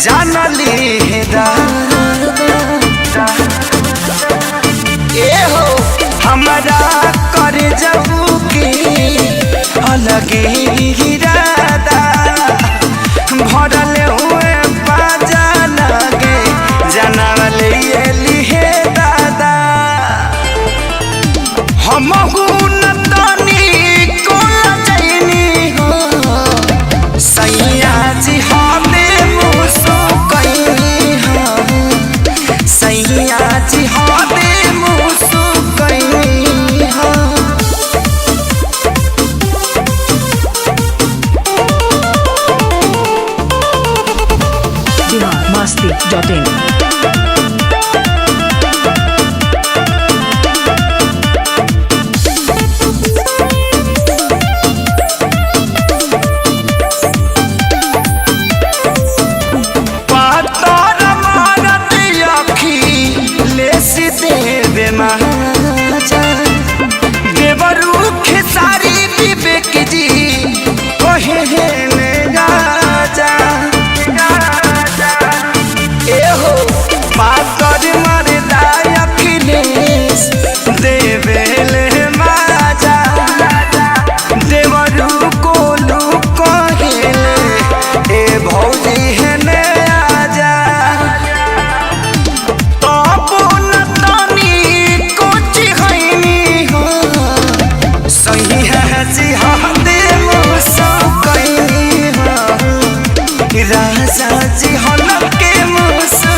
जानली ए हो हमारा कर जबू की अलगे इरादा भरल हुए बाजा लगे जानवले लिहे दादा हम सैया जी हमें मुसो कहीं सैया जी हमें मुसो कहीं biharmasti.in देवरू खेसारी विवेक जी ओहे राजा एहो पातर मरदा अखिलेश देवेले माजा देवरू कोलू कहेले ए भौजी हेने आजा राजा जी हलके मुसो